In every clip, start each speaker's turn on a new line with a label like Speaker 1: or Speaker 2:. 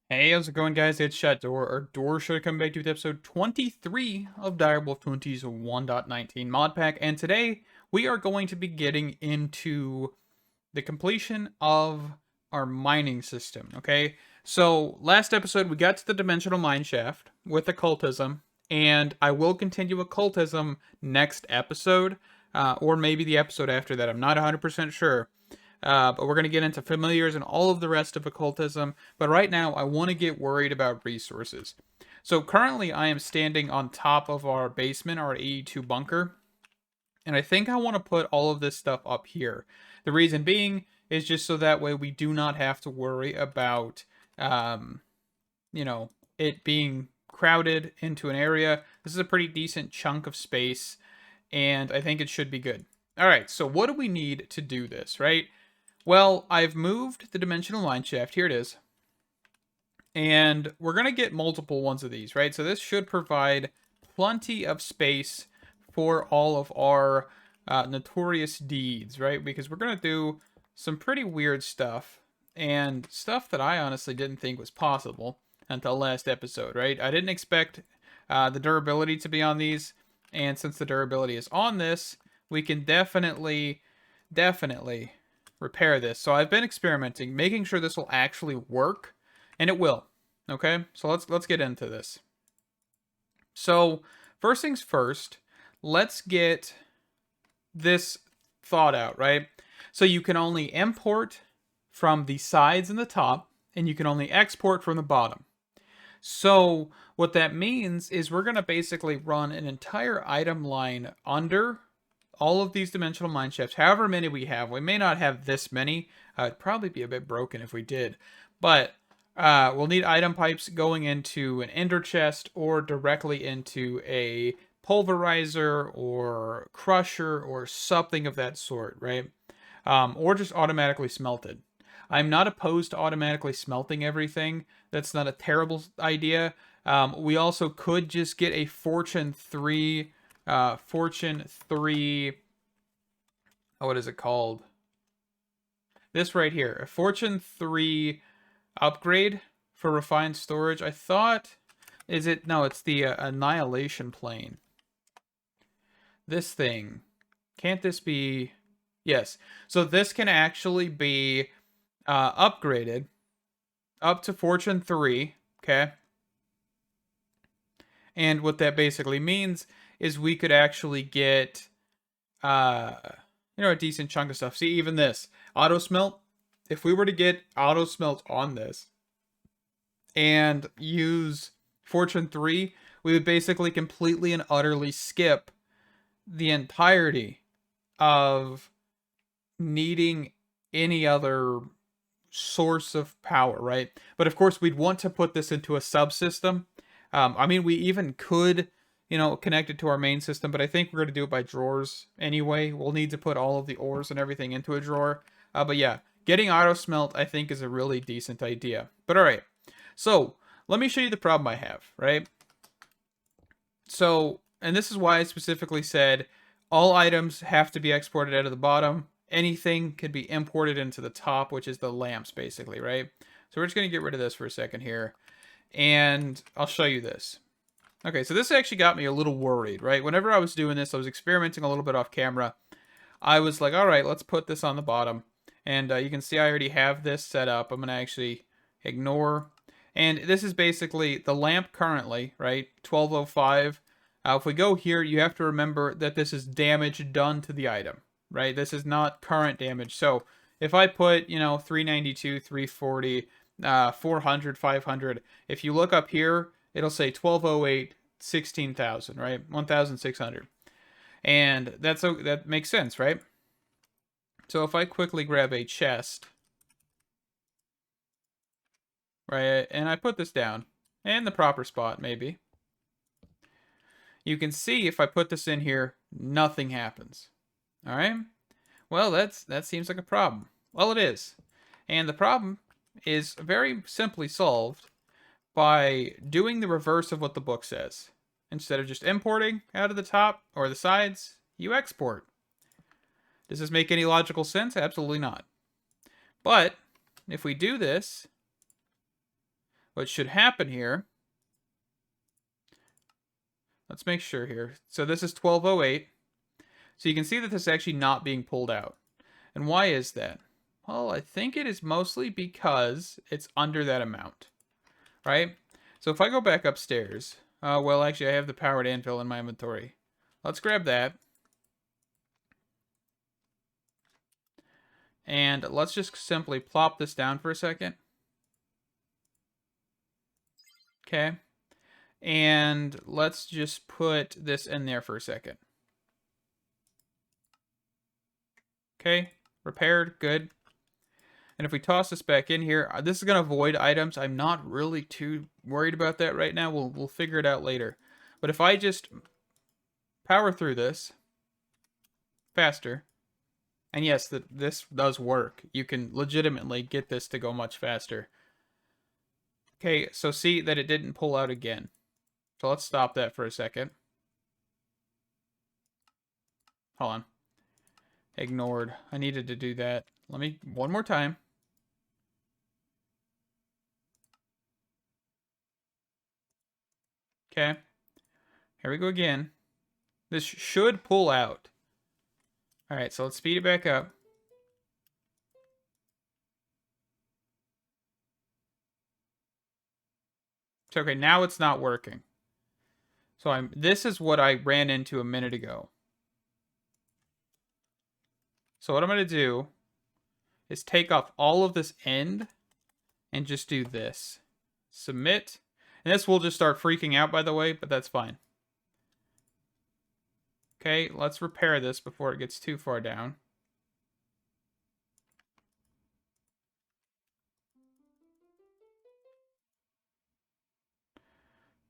Speaker 1: Hey, how's it going, guys? It's Shut Door, or Door should come back to episode 23 of Direwolf20's 1.19 mod pack, and today we are going to be getting into the completion of our mining system, okay? So, last episode we got to the Dimensional Mine Shaft with Occultism, and I will continue Occultism next episode, or maybe the episode after that, I'm not 100% sure. But we're going to get into familiars and all of the rest of occultism. But right now, I want to get worried about resources. So currently, I am standing on top of our basement, our 82 bunker. And I think I want to put all of this stuff up here. The reason being is just so that way we do not have to worry about, um, it being crowded into an area. This is a pretty decent chunk of space, and I think it should be good. All right, so what do we need to do this, right? Well, I've moved the dimensional line shaft. Here it is. And we're going to get multiple ones of these, right? So this should provide plenty of space for all of our notorious deeds, right? Because we're going to do some pretty weird stuff and stuff that I honestly didn't think was possible until last episode, right? I didn't expect the durability to be on these. And since the durability is on this, we can definitely repair this. So I've been experimenting, making sure this will actually work, and it will. Okay, so let's get into this. So first things first, let's get this thought out, right? So you can only import from the sides and the top, and you can only export from the bottom. So what that means is we're going to basically run an entire item line under all of these dimensional mine shafts, however many we have. We may not have this many. It'd probably be a bit broken if we did. But we'll need item pipes going into an ender chest or directly into a pulverizer or crusher or something of that sort, right? Or just automatically smelted. I'm not opposed to automatically smelting everything. That's not a terrible idea. We also could just get a Fortune 3 what is it called? This right here, a Fortune 3 upgrade for refined storage. I thought, no, it's the Annihilation plane. This thing, can't this be, yes. So this can actually be upgraded up to Fortune 3, okay? And what that basically means is we could actually get, a decent chunk of stuff. See, even this auto smelt. If we were to get auto smelt on this and use Fortune 3, we would basically completely and utterly skip the entirety of needing any other source of power, right? But of course, we'd want to put this into a subsystem. I mean, we even could, connect it to our main system, but I think we're going to do it by drawers anyway. We'll need to put all of the ores and everything into a drawer. But yeah, getting auto smelt, I think, is a really decent idea. But all right, so let me show you the problem I have, right? So, and this is why I specifically said all items have to be exported out of the bottom. Anything could be imported into the top, which is the lamps, basically, right? So we're just going to get rid of this for a second here. And I'll show you this. Okay, so this actually got me a little worried, right? Whenever I was doing this, I was experimenting a little bit off camera. I was like, all right, let's put this on the bottom. And you can see I already have this set up. I'm going to actually ignore. And this is basically the lamp currently, right? 1205. If we go here, you have to remember that this is damage done to the item, right? This is not current damage. So if I put, 392, 340, 400, 500, if you look up here, it'll say 1208, 16,000, right? 1,600. And that makes sense, right? So if I quickly grab a chest, right, and I put this down in the proper spot, maybe, you can see if I put this in here, nothing happens. All right? Well, that seems like a problem. Well, it is. And the problem is very simply solved by doing the reverse of what the book says. Instead of just importing out of the top or the sides, you export. Does this make any logical sense? Absolutely not. But if we do this, what should happen here, let's make sure here. So this is 1208. So you can see that this is actually not being pulled out. And why is that? Well, I think it is mostly because it's under that amount, right? So if I go back upstairs, well, actually, I have the powered anvil in my inventory. Let's grab that. And let's just simply plop this down for a second. Okay. And let's just put this in there for a second. Okay. Repaired. Good. And if we toss this back in here, this is going to void items. I'm not really too worried about that right now. We'll figure it out later. But if I just power through this faster, and yes, this does work. You can legitimately get this to go much faster. Okay, so see that it didn't pull out again. So let's stop that for a second. Hold on. Ignored. I needed to do that. Let me, one more time. Okay. Here we go again. This should pull out. Alright, so let's speed it back up. So, okay, now it's not working. So this is what I ran into a minute ago. So what I'm going to do is take off all of this end and just do this. Submit. And this will just start freaking out, by the way, but that's fine. Okay, let's repair this before it gets too far down.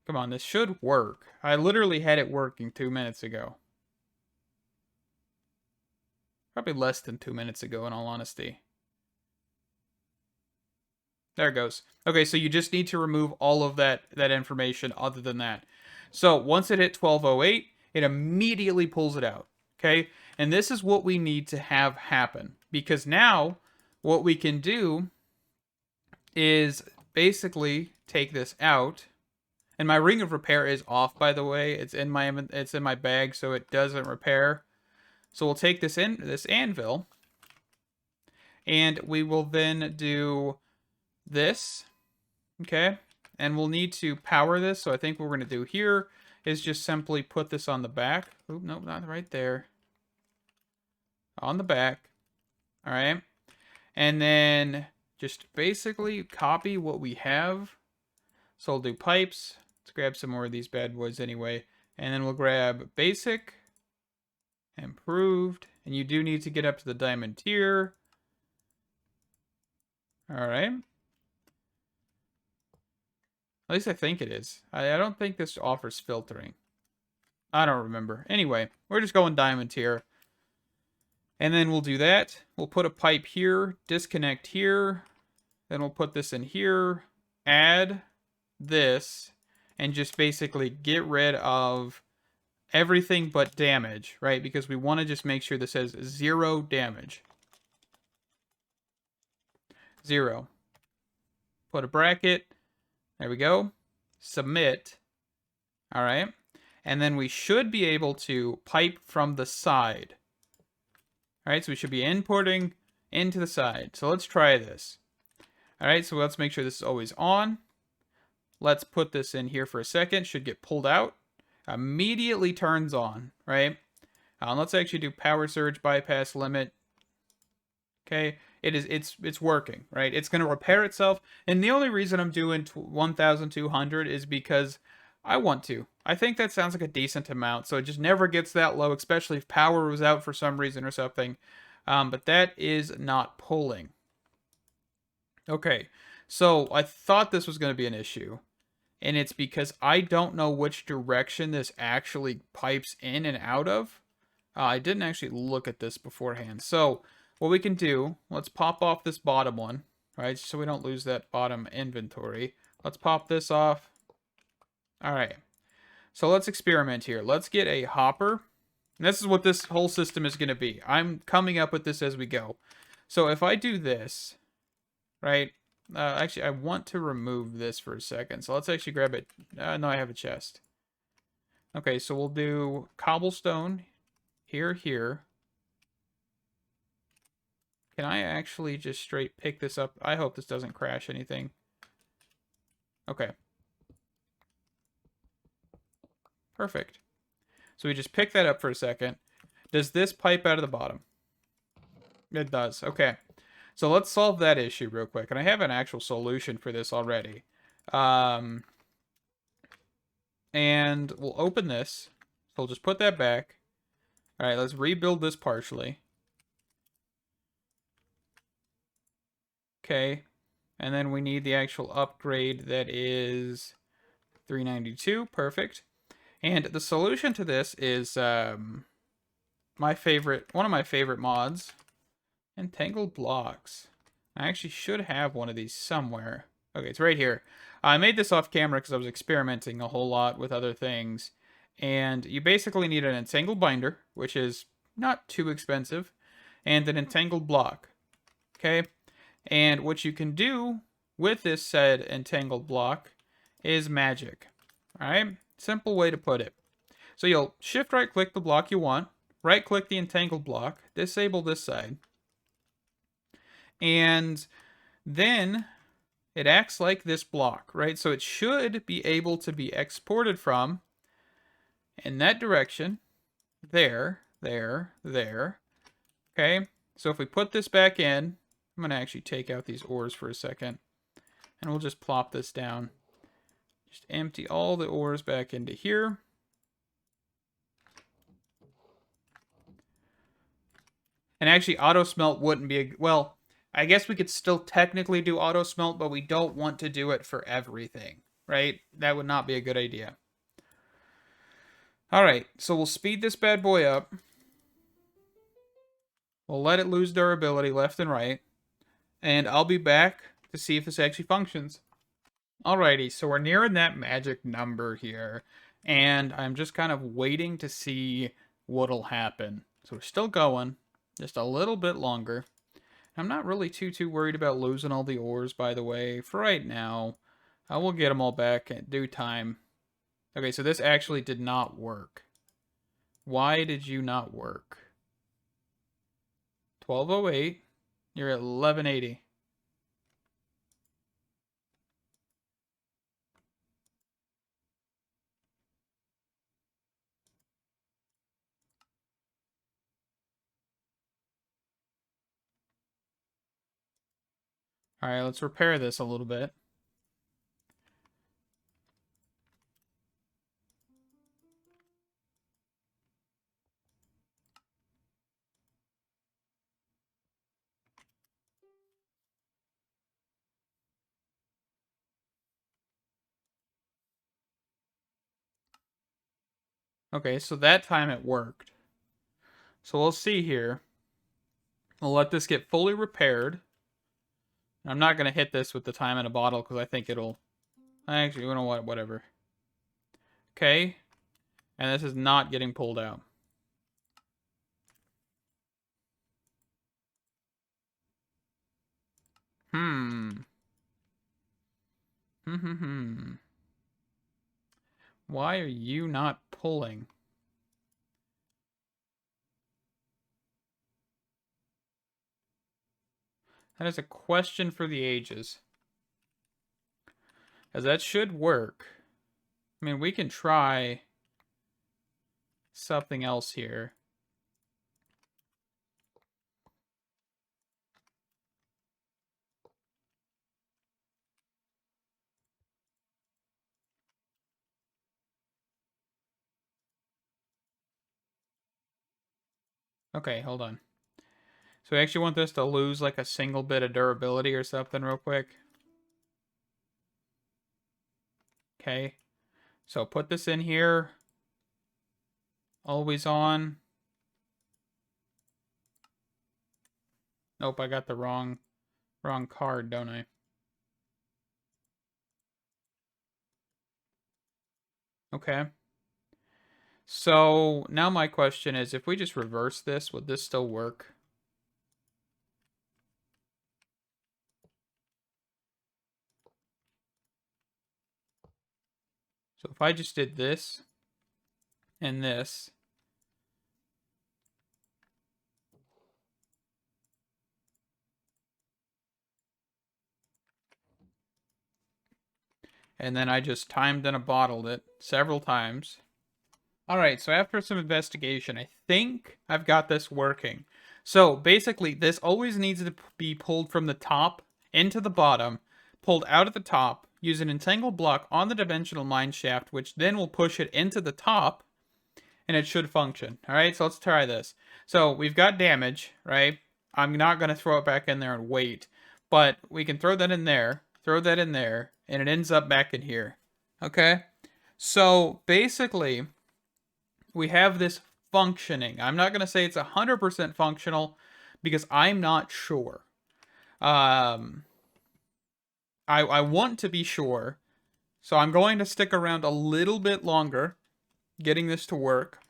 Speaker 1: Come on, this should work. I literally had it working 2 minutes ago. Probably less than 2 minutes ago, in all honesty. There it goes. Okay, so you just need to remove all of that information other than that. So once it hit 1208, it immediately pulls it out. Okay, and this is what we need to have happen. Because now, what we can do is basically take this out. And my ring of repair is off, by the way. It's in my bag, so it doesn't repair. So we'll take this anvil, and we will then do this, okay? And we'll need to power this. So I think what we're going to do here is just simply put this on the back. Oop, nope, not right there. On the back. All right. And then just basically copy what we have. So we'll do pipes. Let's grab some more of these bad boys anyway. And then we'll grab basic, improved, and you do need to get up to the diamond tier. All right. At least I think it is. I don't think this offers filtering. I don't remember. Anyway, we're just going diamond tier. And then we'll do that. We'll put a pipe here, disconnect here. Then we'll put this in here, add this, and just basically get rid of everything but damage, right? Because we want to just make sure this says 0 damage. 0. Put a bracket. There we go. Submit. All right. And then we should be able to pipe from the side. All right, so we should be importing into the side. So let's try this. All right, so let's make sure this is always on. Let's put this in here for a second. Should get pulled out. Immediately turns on, right? Let's actually do power surge bypass limit. Okay, it's working, right? It's going to repair itself. And the only reason I'm doing 1,200 is because I want to. I think that sounds like a decent amount, so it just never gets that low, especially if power was out for some reason or something. But that is not pulling. Okay, so I thought this was going to be an issue, and it's because I don't know which direction this actually pipes in and out of. I didn't actually look at this beforehand. So what we can do, let's pop off this bottom one, right, so we don't lose that bottom inventory. Let's pop this off. All right. So let's experiment here. Let's get a hopper. And this is what this whole system is going to be. I'm coming up with this as we go. So if I do this, right, Actually, I want to remove this for a second. So let's actually grab it. No, I have a chest. Okay, so we'll do cobblestone here, here. Can I actually just straight pick this up? I hope this doesn't crash anything. Okay. Perfect. So we just pick that up for a second. Does this pipe out of the bottom? It does. Okay. So let's solve that issue real quick. And I have an actual solution for this already. And we'll open this. So we'll just put that back. All right, let's rebuild this partially. Okay. And then we need the actual upgrade that is 392. Perfect. And the solution to this is one of my favorite mods, Entangled Blocks. I actually should have one of these somewhere. Okay, it's right here. I made this off camera because I was experimenting a whole lot with other things. And you basically need an entangled binder, which is not too expensive, and an entangled block. Okay? And what you can do with this said entangled block is magic. Alright? Simple way to put it. So you'll shift right click the block you want, right click the entangled block, disable this side, and then it acts like this block, right? So it should be able to be exported from in that direction. There. Okay, so if we put this back in, I'm going to actually take out these ores for a second, and we'll just plop this down. Just empty all the ores back into here. And actually, auto smelt wouldn't be well, I guess we could still technically do auto smelt, but we don't want to do it for everything, right? That would not be a good idea. All right, so we'll speed this bad boy up. We'll let it lose durability left and right. And I'll be back to see if this actually functions. Alrighty, so we're nearing that magic number here. And I'm just kind of waiting to see what'll happen. So we're still going. Just a little bit longer. I'm not really too worried about losing all the ores, by the way. For right now, I will get them all back in due time. Okay, so this actually did not work. Why did you not work? 1208. You're at 1180. Alright, let's repair this a little bit. Okay, so that time it worked. So we'll see here. We'll let this get fully repaired. I'm not going to hit this with the time in a bottle because I think it'll... Actually, you know what? Whatever. Okay. And this is not getting pulled out. Why are you not pulling? That is a question for the ages. As that should work. I mean, we can try something else here. Okay, hold on. So we actually want this to lose like a single bit of durability or something real quick. Okay. So put this in here. Always on. Nope, I got the wrong card, don't I? Okay. So now my question is, if we just reverse this, would this still work? So if I just did this and this, and then I just timed and bottled it several times. Alright, so after some investigation, I think I've got this working. So basically, this always needs to be pulled from the top into the bottom, pulled out of the top, use an entangled block on the dimensional mine shaft, which then will push it into the top, and it should function. Alright, so let's try this. So we've got damage, right? I'm not going to throw it back in there and wait, but we can throw that in there, and it ends up back in here. Okay? So basically, we have this functioning. I'm not going to say it's 100% functional because I'm not sure. I want to be sure. So I'm going to stick around a little bit longer getting this to work.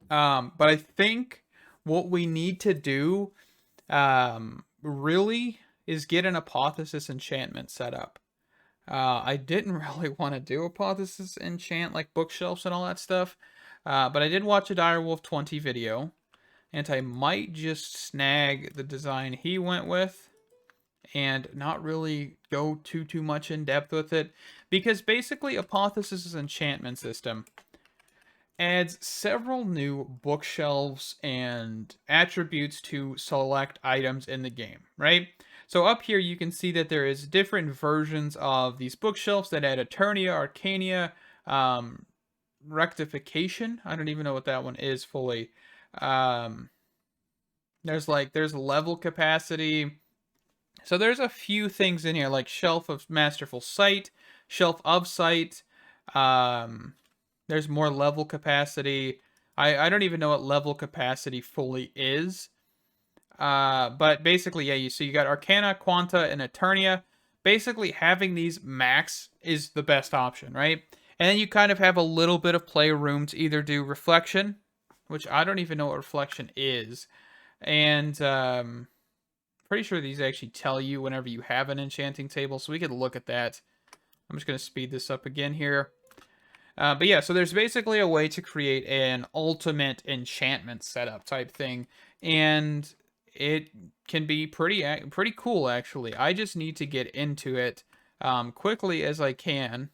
Speaker 1: But I think what we need to do really is get an Apotheosis Enchantment set up. I didn't really want to do Apotheosis Enchant, like bookshelves and all that stuff. But I did watch a Direwolf20 video, and I might just snag the design he went with and not really go too much in depth with it, because basically Apotheosis' enchantment system adds several new bookshelves and attributes to select items in the game, right? So up here you can see that there is different versions of these bookshelves that add Eternia, Arcania, Rectification. I don't even know what that one is fully. There's level capacity. So there's a few things in here, like Shelf of Masterful Sight, Shelf of Sight. There's more level capacity. I don't even know what level capacity fully is. But basically, yeah, you got Arcana, Quanta, and Eternia. Basically, having these max is the best option, right? And then you kind of have a little bit of playroom to either do Reflection, which I don't even know what Reflection is, and pretty sure these actually tell you whenever you have an enchanting table, so we could look at that. I'm just going to speed this up again here. But yeah, so there's basically a way to create an ultimate enchantment setup type thing, and it can be pretty cool, actually. I just need to get into it quickly as I can.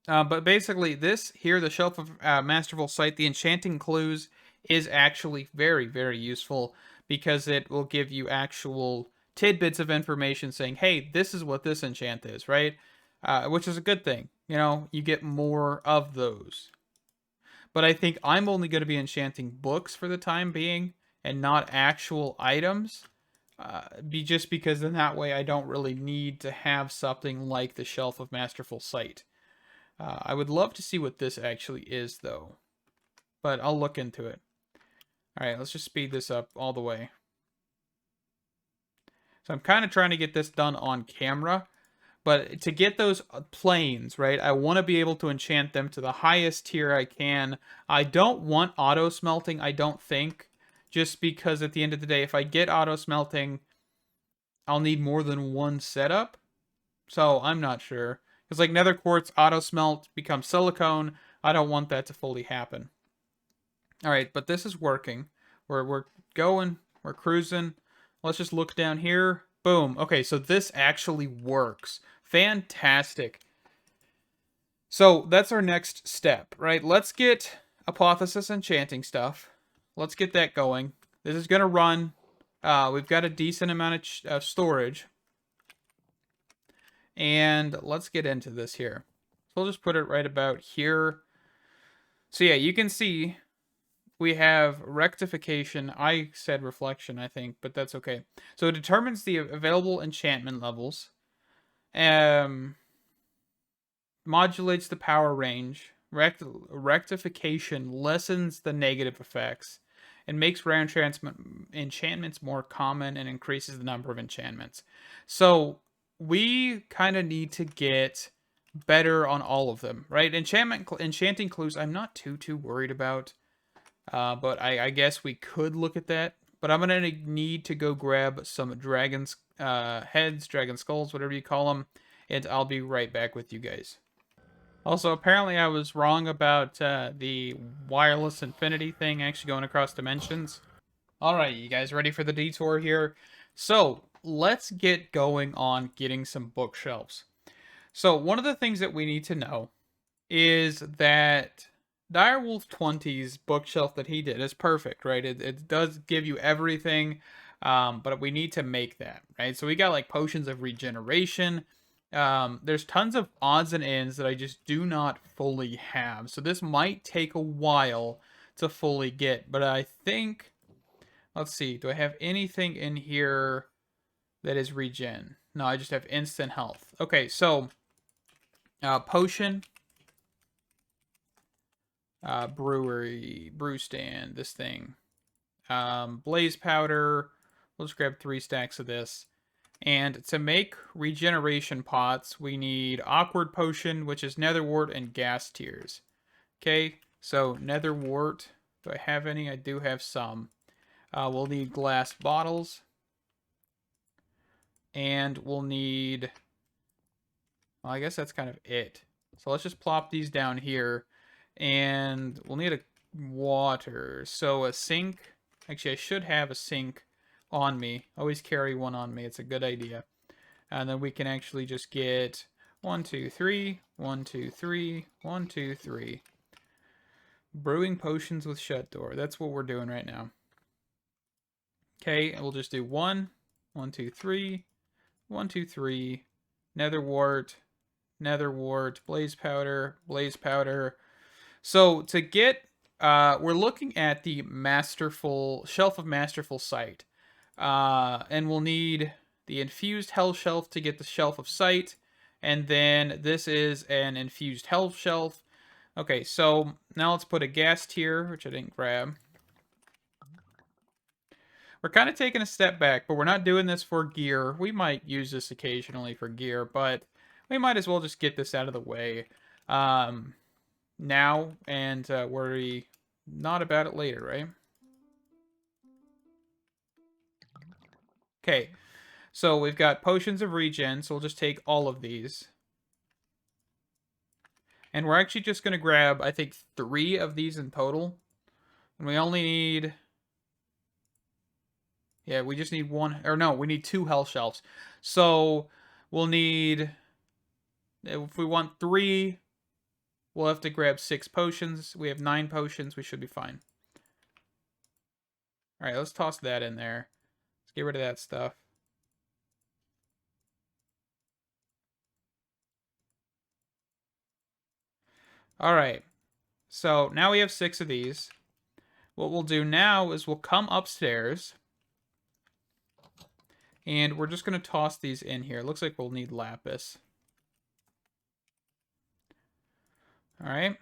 Speaker 1: But basically, this here, the Shelf of Masterful Sight, the Enchanting Clues, is actually very, very useful because it will give you actual tidbits of information saying, hey, this is what this enchant is, right? Which is a good thing. You know, you get more of those. But I think I'm only going to be enchanting books for the time being and not actual items. Just because in that way I don't really need to have something like the Shelf of Masterful Sight. I would love to see what this actually is, though. But I'll look into it. Alright, let's just speed this up all the way. So I'm kind of trying to get this done on camera. But to get those planes, right, I want to be able to enchant them to the highest tier I can. I don't want auto smelting, I don't think. Just because at the end of the day, if I get auto smelting, I'll need more than one setup. So I'm not sure. Because like nether quartz auto smelt becomes silicone. I don't want that to fully happen. Alright, but this is working. We're going. We're cruising. Let's just look down here. Boom. Okay, so this actually works. Fantastic. So that's our next step, right? Let's get Apotheosis Enchanting stuff. Let's get that going. This is going to run. We've got a decent amount of storage. And let's get into this here. So we'll just put it right about here. So yeah, you can see we have rectification. I said reflection, I think, but that's okay. So it determines the available enchantment levels. Modulates the power range. Rectification lessens the negative effects and makes rare enchantments more common and increases the number of enchantments. So we kind of need to get better on all of them, right? Enchanting clues, I'm not too worried about. But I guess we could look at that. But I'm going to need to go grab some dragon's heads, dragon skulls, whatever you call them. And I'll be right back with you guys. Also, apparently I was wrong about the wireless infinity thing actually going across dimensions. Alright, you guys ready for the detour here? So, let's get going on getting some bookshelves. So, one of the things that we need to know is that Direwolf20's bookshelf that he did is perfect, right? It does give you everything, but we need to make that, right? So we got like potions of regeneration. There's tons of odds and ends that I just do not fully have. So this might take a while to fully get, but I think, let's see, do I have anything in here that is regen? No, I just have instant health. Okay, so potion, brewery, brew stand, this thing. Blaze powder. We'll just grab 3 stacks of this. And to make regeneration pots, we need awkward potion, which is netherwort and gas tears. Okay, so netherwort. Do I have any? I do have some. We'll need glass bottles. And we'll need... Well, I guess that's kind of it. So let's just plop these down here. And we'll need a water. So a sink. Actually, I should have a sink on me. Always carry one on me. It's a good idea. And then we can actually just get 1, 2, 3, 1, 2, 3, 1, 2, 3. Brewing potions with shut door. That's what we're doing right now. Okay, and we'll just do 1, 1, 2, 3, 1, 2, 3, netherwort, netherwort, blaze powder. So to get, we're looking at the masterful, shelf of masterful sight. And we'll need the infused hell shelf to get the shelf of sight. And then this is an infused hell shelf. Okay, so now let's put a gas tier, which I didn't grab. We're kind of taking a step back, but we're not doing this for gear. We might use this occasionally for gear, but we might as well just get this out of the way now and worry not about it later, right? Okay, so we've got potions of regen, so we'll just take all of these. And we're actually just going to grab, I think, 3 of these in total. And we only need... Yeah, we just need 1... Or no, we need 2 health shelves. So we'll need... If we want 3, we'll have to grab 6 potions. We have 9 potions. We should be fine. Alright, let's toss that in there. Let's get rid of that stuff. Alright. So now we have 6 of these. What we'll do now is we'll come upstairs. And we're just going to toss these in here. It looks like we'll need lapis. Alright.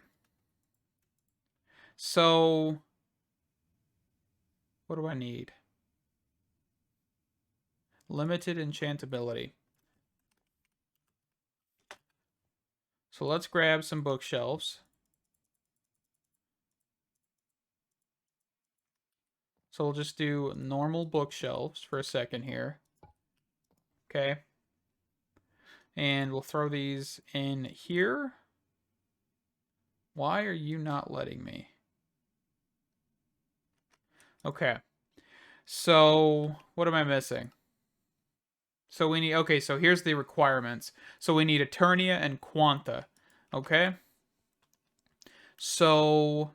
Speaker 1: So, what do I need? Limited enchantability. So let's grab some bookshelves. So we'll just do normal bookshelves for a second here. Okay. And we'll throw these in here. Why are you not letting me? Okay. So, what am I missing? So we need, okay, so here's the requirements. So we need Eternia and Quanta. Okay? So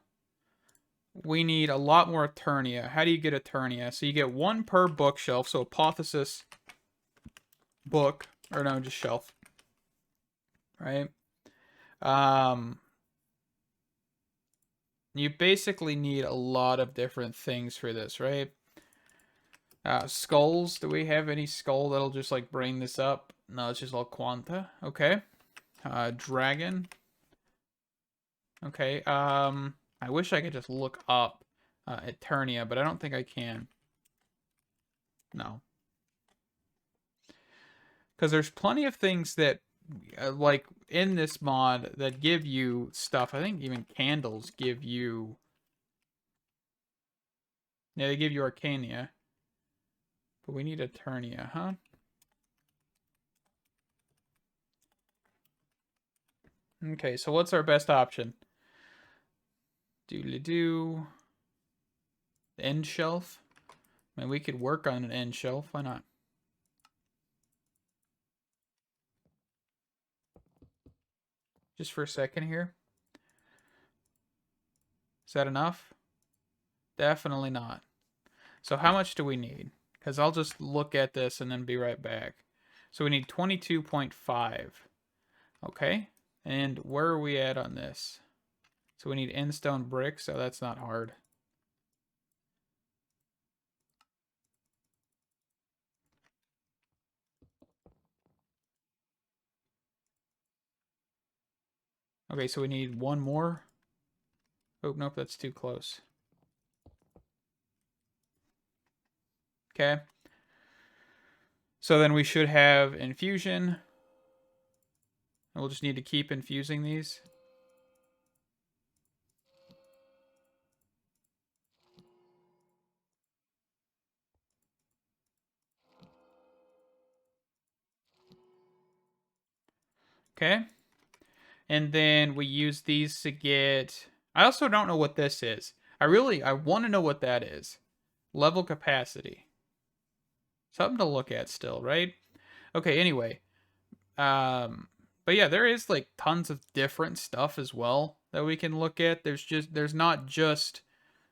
Speaker 1: we need a lot more Eternia. How do you get Eternia? So you get 1 per bookshelf. So Apotheosis book, or no, just shelf. Right? You basically need a lot of different things for this, right? Skulls. Do we have any skull that'll just like bring this up? No, it's just all Quanta. Okay. Dragon. Okay. I wish I could just look up Eternia, but I don't think I can. No. Because there's plenty of things that, like, in this mod that give you stuff. I think even candles give you... Yeah, they give you Arcania. But we need Eternia, huh? Okay, so what's our best option? Doodly-doo. The end shelf. I mean, we could work on an end shelf. Why not? Just for a second here. Is that enough? Definitely not. So how much do we need? Because I'll just look at this and then be right back. So we need 22.5. Okay. And where are we at on this? So we need end stone bricks. So that's not hard. Okay, so we need one more. Oh, nope, that's too close. Okay. So then we should have infusion. And we'll just need to keep infusing these. Okay. And then we use these to get... I also don't know what this is. I want to know what that is. Level capacity. Something to look at still, right? Okay, anyway. But yeah, there is like tons of different stuff as well that we can look at. There's not just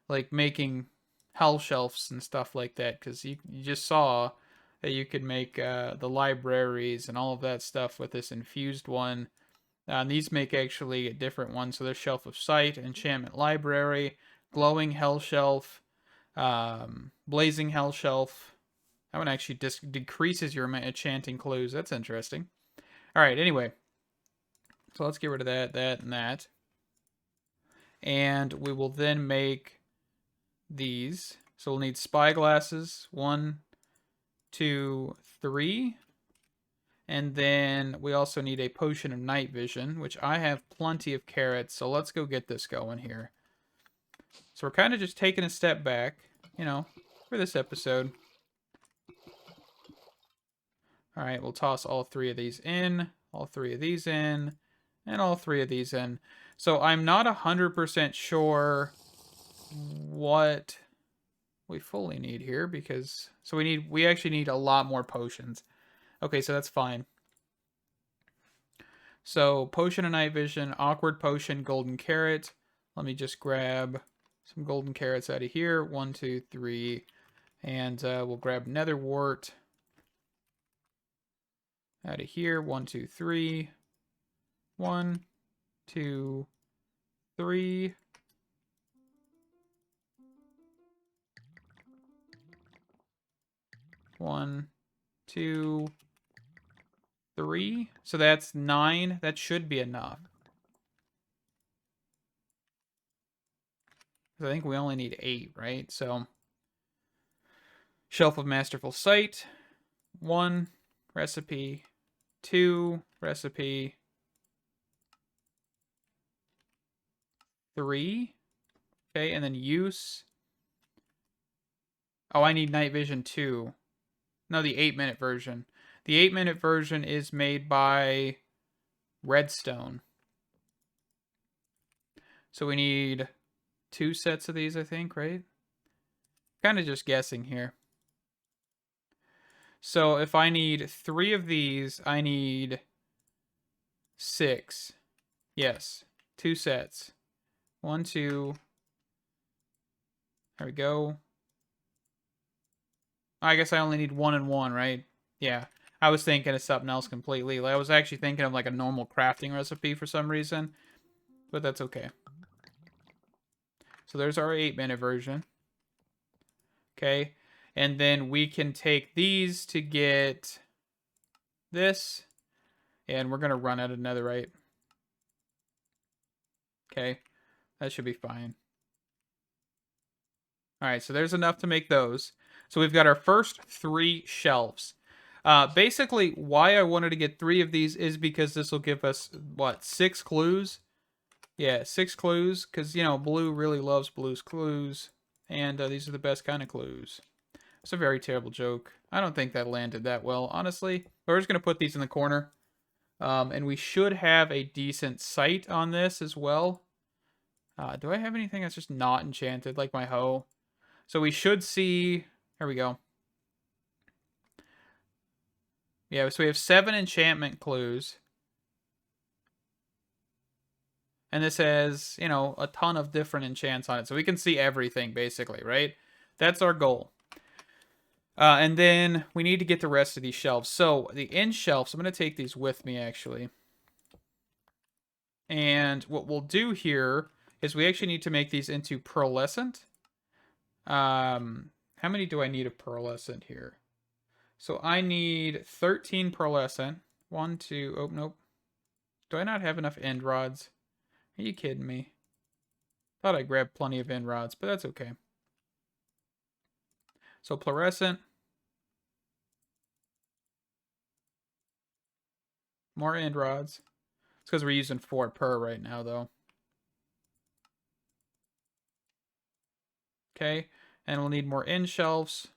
Speaker 1: like making hell shelves and stuff like that, because you just saw that you could make the libraries and all of that stuff with this infused one. And these make actually a different one. So there's Shelf of Sight, Enchantment Library, Glowing Hell Shelf, Blazing Hell Shelf. That one actually decreases your enchanting clues. That's interesting. All right, anyway. So let's get rid of that, and that. And we will then make these. So we'll need spy glasses. 1, 2, 3. And then we also need a potion of night vision, which I have plenty of carrots. So let's go get this going here. So we're kind of just taking a step back, you know, for this episode. All right, we'll toss all 3 of these in, all 3 of these in, and all 3 of these in. So I'm not 100% sure what we fully need here, because so we actually need a lot more potions. Okay, so that's fine. So potion of night vision, awkward potion, golden carrot. Let me just grab some golden carrots out of here. 1, 2, 3, and we'll grab nether wart out of here. 1, 2, 3. 1, 2, 3. One, 2, 3. So that's 9. That should be enough. I think we only need 8, right? So Shelf of Masterful Sight. 1 recipe. 2 recipe. 3. Okay, and then use. Oh, I need night vision 2. No, the 8-minute version. The 8-minute version is made by Redstone. So we need 2 sets of these, I think, right? Kind of just guessing here. So if I need 3 of these, I need 6. Yes, 2 sets. 1, 2. There we go. I guess I only need 1 and 1, right? Yeah. I was thinking of something else completely. I was actually thinking of like a normal crafting recipe for some reason. But that's okay. So there's our 8-minute version. Okay. And then we can take these to get this. And we're going to run out of netherite. Okay. That should be fine. Alright, so there's enough to make those. So we've got our first 3 shelves. Basically, why I wanted to get 3 of these is because this will give us, what, 6 clues? Yeah, 6 clues, because, you know, Blue really loves Blue's clues. And these are the best kind of clues. It's a very terrible joke. I don't think that landed that well, honestly. But we're just going to put these in the corner. And we should have a decent sight on this as well. Do I have anything that's just not enchanted, like my hoe? So we should see... There we go. Yeah, so we have 7 enchantment clues. And this has, you know, a ton of different enchants on it. So we can see everything, basically, right? That's our goal. And then we need to get the rest of these shelves. So the end shelves, I'm going to take these with me, actually. And what we'll do here is we actually need to make these into pearlescent. How many do I need of pearlescent here? So I need 13 pearlescent. 1, 2, oh, nope. Do I not have enough end rods? Are you kidding me? Thought I grabbed plenty of end rods, but that's okay. So fluorescent. More end rods. It's because we're using 4 per right now, though. Okay, and we'll need more end shelves.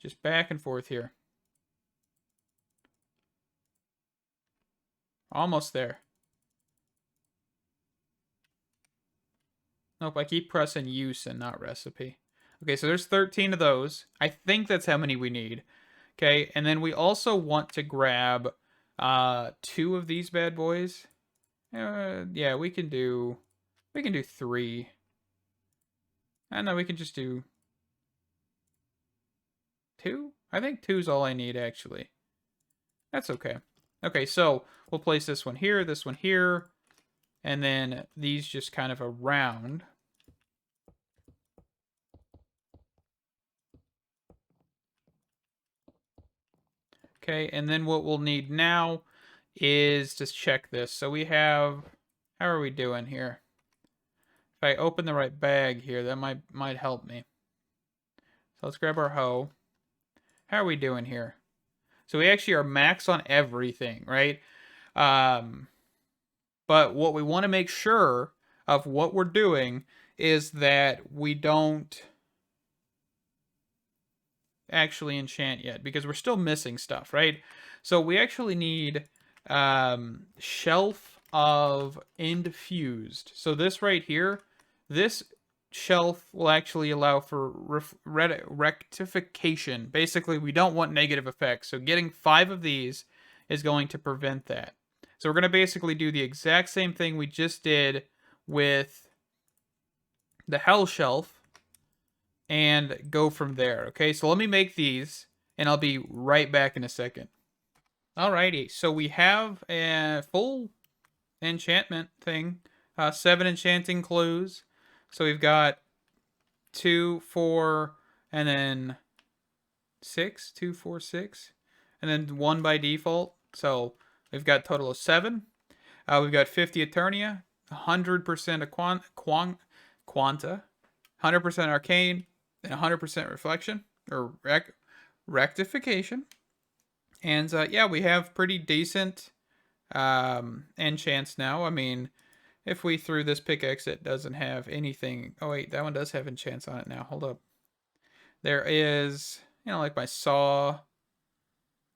Speaker 1: Just back and forth here. Almost there. Nope, I keep pressing use and not recipe. Okay, so there's 13 of those. I think that's how many we need. Okay, and then we also want to grab 2 of these bad boys. Yeah, we can do 3. I know we can just do 2. I think 2 is all I need, actually. That's okay. Okay, so we'll place this one here, and then these just kind of around. Okay, and then what we'll need now is to check this. So we have, how are we doing here? If I open the right bag here, that might help me. So let's grab our hoe. How are we doing here? So we actually are max on everything, right? But what we want to make sure of what we're doing is that we don't actually enchant yet, because we're still missing stuff, right? So we actually need shelf of infused. So this right here, this shelf will actually allow for rectification. Basically, we don't want negative effects. So getting 5 of these is going to prevent that. So we're going to basically do the exact same thing we just did with the hell shelf and go from there. Okay, so let me make these and I'll be right back in a second. Alrighty, so we have a full enchantment thing. 7 enchanting clues. So we've got 2, 4, and then 6. 2, 4, 6. And then 1 by default. So we've got a total of 7. We've got 50 Eternia, 100% Quanta, 100% Arcane, and 100% Reflection, or Rectification. And yeah, we have pretty decent enchants now. I mean, if we threw this pickaxe, it doesn't have anything. Oh wait, that one does have enchants on it now. Hold up. There is, you know, like my saw.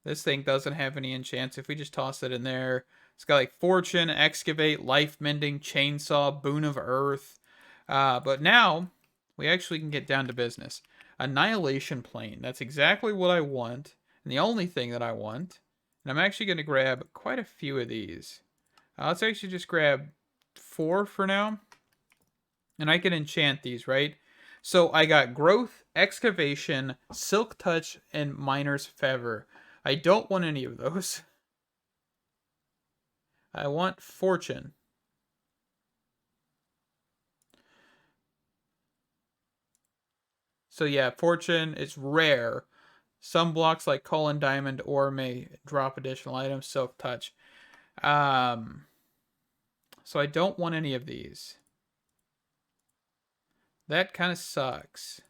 Speaker 1: This thing doesn't have any enchants. If we just toss it in there, it's got like Fortune, Excavate, Life Mending, Chainsaw, Boon of Earth. But now we actually can get down to business. Annihilation Plane. That's exactly what I want, and the only thing that I want. And I'm actually going to grab quite a few of these. Let's actually just grab 4 for now. And I can enchant these, right? So I got Growth, Excavation, Silk Touch, and Miner's Feather. I don't want any of those. I want Fortune. So yeah, Fortune is rare. Some blocks like Coal and Diamond ore may drop additional items. Silk Touch. So I don't want any of these. That kind of sucks.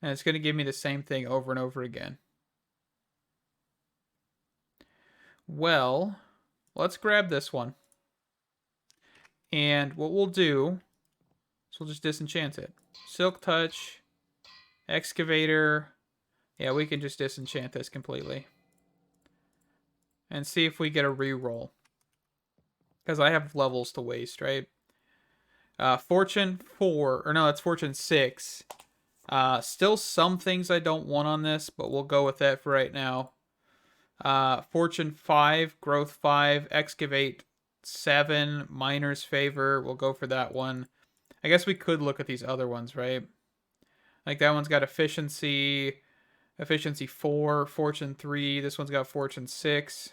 Speaker 1: And it's going to give me the same thing over and over again. Well, let's grab this one. And what we'll do is we'll just disenchant it. Silk Touch, Excavator, Yeah, we can just disenchant this completely. And see if we get a reroll. Because I have levels to waste, right? Fortune 4. Or no, it's Fortune 6. Still some things I don't want on this, but we'll go with that for right now. Fortune 5, Growth 5, Excavate 7, Miner's Favor. We'll go for that one. I guess we could look at these other ones, right? Like that one's got Efficiency 4, Fortune 3. This one's got Fortune 6.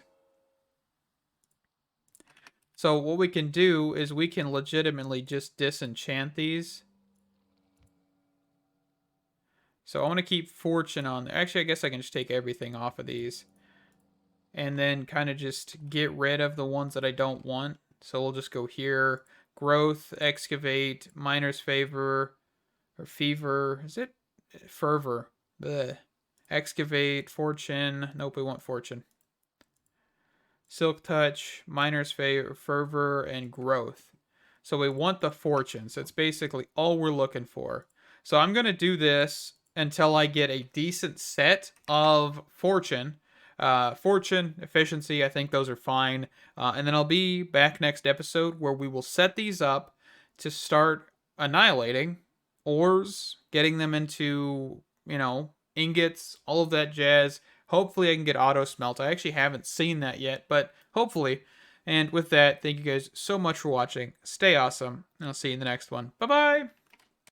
Speaker 1: So what we can do is we can legitimately just disenchant these. So I want to keep Fortune on there. Actually, I guess I can just take everything off of these. And then kind of just get rid of the ones that I don't want. So we'll just go here. Growth, Excavate, Miner's Favor, or Fever. Is it? Fervor. Blech. Excavate, Fortune. Nope, we want Fortune. Silk Touch, Miner's Favor, Fervor, and Growth. So we want the Fortune. So it's basically all we're looking for. So I'm going to do this until I get a decent set of Fortune. Fortune, Efficiency, I think those are fine. And then I'll be back next episode where we will set these up to start annihilating ores, getting them into, ingots, all of that jazz. Hopefully I can get auto smelt. I actually haven't seen that yet, but hopefully. And with that, thank you guys so much for watching. Stay awesome, and I'll see you in the next one. Bye-bye!